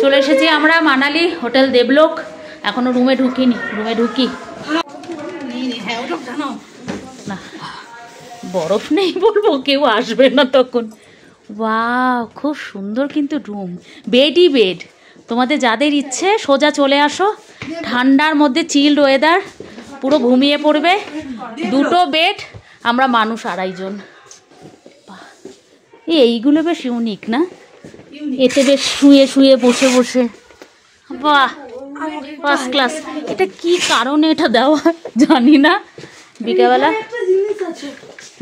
চলে এসেছি আমরা মানালি হোটেল দেবলোক। এখনো রুমে ঢুকিনি, রুমে ঢুকি না, বরফ নেই বলবো, কেউ আসবে না তখন। ওয়াও, খুব সুন্দর কিন্তু রুম, বেডই বেড। তোমাদের যাদের ইচ্ছে সোজা চলে আসো, ঠান্ডার মধ্যে চিল্ড ওয়েদার, পুরো ঘুমিয়ে পড়বে। দুটো বেড, আমরা মানুষ 2.5 জন। এইগুলো বেশ ইউনিক না, এতে বেশ শুয়ে শুয়ে বসে বসে, বাহ ফার্স্ট ক্লাস। এটা কি কারণে এটা দেওয়া জানি না। বিকালবেলা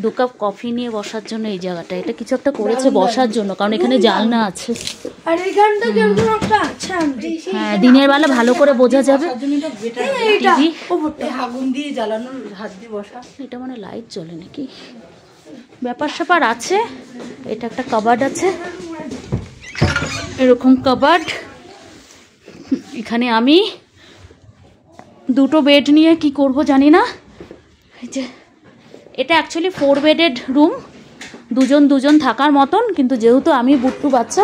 2 কাপ কফি নিয়ে বসার জন্য এই জায়গাটা, এটা কিছু একটা করেছে বসার জন্য, কারণ এখানে জানলা আছে। হ্যাঁ, দিনের বেলা ভালো করে বোঝা যাবে। এটা মানে লাইট জ্বলে নাকি, ব্যাপার স্যাপার আছে। এটা একটা কাবার্ড আছে, এরকম কাবার্ড। এখানে আমি 2টো বেড নিয়ে কি করব জানি না। এই যে এটা অ্যাকচুয়ালি 4 বেডেড রুম, 2 জন থাকার মতন, কিন্তু যেহেতু আমি বুট্টু বাচ্চা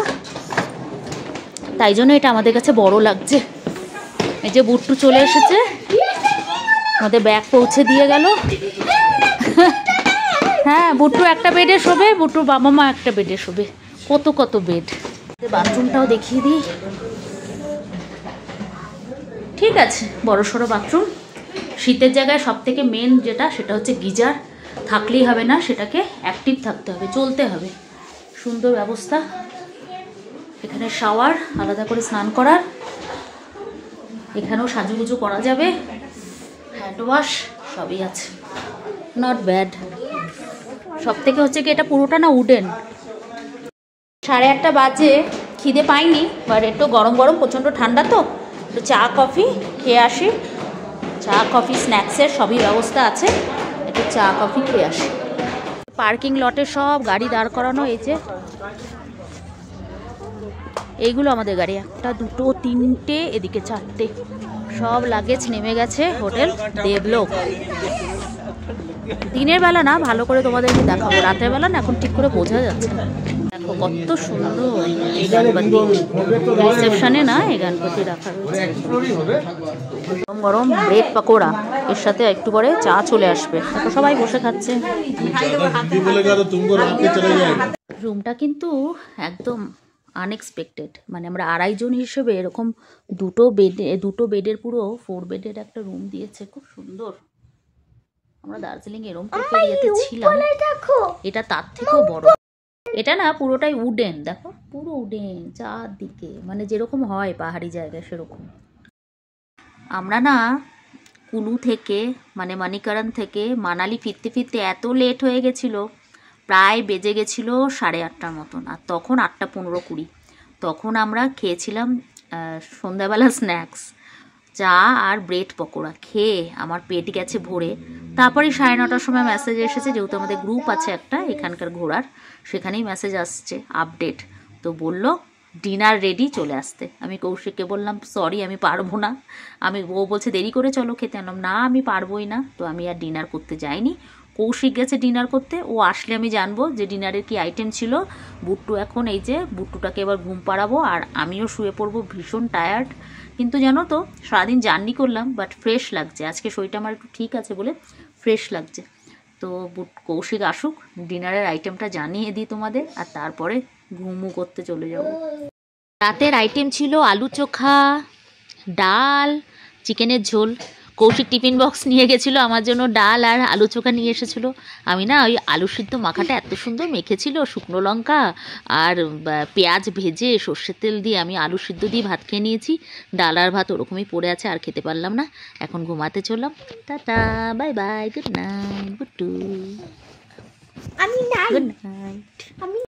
তাই জন্য এটা আমাদের কাছে বড় লাগছে। এই যে বুট্টু চলে এসেছে, আমাদের ব্যাগ পৌঁছে দিয়ে গেল। হ্যাঁ, বুট্টু একটা বেডে শোবে, বুট্টুর বাবা মা একটা বেডে শোবে। কত কত বেড। বাথরুমটাও দেখিয়ে দিই। ঠিক আছে, বড় সড়ো বাথরুম। শীতের জায়গায় সব থেকে মেন যেটা, সেটা হচ্ছে গিজার থাকলেই হবে না, সেটাকে অ্যাক্টিভ থাকতে হবে, চলতে হবে। সুন্দর ব্যবস্থা। এখানে শাওয়ার, আলাদা করে স্নান করার। এখানেও সাজুগুজু করা যাবে, হ্যান্ড ওয়াশ সবই আছে, নট ব্যাড। সব থেকে হচ্ছে কি, এটা পুরোটা না উডেন। 8:30 বাজে, খিদে পাইনি, বাট একটু গরম গরম, প্রচণ্ড ঠান্ডা তো, একটু চা কফি খেয়ে আসি। চা কফি স্ন্যাক্সের সবই ব্যবস্থা আছে, একটু চা কফি খেয়ে আসি। পার্কিং লটে সব গাড়ি দাঁড় করানো। এই যে এইগুলো আমাদের গাড়ি, 1, 2, 3, এদিকে 4টে। সব লাগেজ নেমে গেছে হোটেল দেবলোক। দিনের বেলা না ভালো করে তোমাদেরকে দেখাবো, রাতের বেলা না এখন ঠিক করে বোঝা যাচ্ছে না। দেখো কত সুন্দর এই গানপাতি, রিসেপশনে না এই গানপাতি রাখা রয়েছে। গরম গরম ব্রেড পকোড়া, এর সাথে একটু পরে চা চলে আসবে। দেখো সবাই বসে খাচ্ছে। রুমটা কিন্তু একদম আনএক্সপেক্টেড, মানে আমরা 2.5 জন হিসেবে এরকম 2 বেডের পুরো 4 বেডের একটা রুম দিয়েছে, খুব সুন্দর। আমরা দার্জিলিং এরকম ইয়েতে ছিলাম, এটা তার থেকেও বড়। এটা না পুরোটাই উডেন, দেখো পুরো উডেন চারদিকে, মানে যেরকম হয় পাহাড়ি জায়গায় সেরকম। আমরা না কুলু থেকে, মানে মানিকারান থেকে মানালি ফিরতে ফিরতে এত লেট হয়ে গেছিলো, প্রায় বেজে গেছিলো 8:30টার মতন। আর তখন 8:15-20, তখন আমরা খেয়েছিলাম সন্ধ্যাবেলা স্ন্যাক্স, চা আর ব্রেড পকোড়া খেয়ে আমার পেট গেছে ভরে। তারপরে 9:30টার সময় মেসেজ এসেছে, যেহেতু আমাদের গ্রুপ আছে একটা এখানকার ঘোরার, সেখানেই মেসেজ আসছে আপডেট। তো বললো ডিনার রেডি, চলে আসতে। আমি কৌশিককে বললাম সরি আমি পারবো না। ও বলছে দেরি করে চলো খেতে, আনলাম না আমি পারবোই না। তো আমি আর ডিনার করতে যাইনি, কৌশিক গেছে ডিনার করতে। ও আসলে আমি জানবো যে ডিনারের কি আইটেম ছিল। বুট্টু এখন এই যে বুট্টুটাকে এবার ঘুম পাড়াবো, আর আমিও শুয়ে পড়বো, ভীষণ টায়ার্ড। কিন্তু জানো তো সারাদিন জার্নি করলাম, বাট ফ্রেশ লাগছে আজকে, শরীরটা আমার একটু ঠিক আছে বলে ফ্রেশ লাগছে। তো কৌশিক আসুক, ডিনারের আইটেমটা জানিয়ে দিই তোমাদের, আর তারপরে ঘুমু করতে চলে যাব। রাতের আইটেম ছিল আলু চোখা, ডাল, চিকেনের ঝোল। কৌশিক টিফিন বক্স নিয়ে গেছিলো, আমার জন্য ডাল আর আলু চোখা নিয়ে এসেছিলো। আমি না ওই আলু সিদ্ধ মাখাটা এত সুন্দর মেখেছিল, শুকনো লঙ্কা আর পেঁয়াজ ভেজে সর্ষের তেল দিয়ে আমি আলু সিদ্ধ দিয়ে ভাত খেয়ে নিয়েছি। ডাল আর ভাত ওরকমই পড়ে আছে, আর খেতে পারলাম না। এখন ঘুমাতে চললাম। Tata, bye bye, good night Buttu. Good night.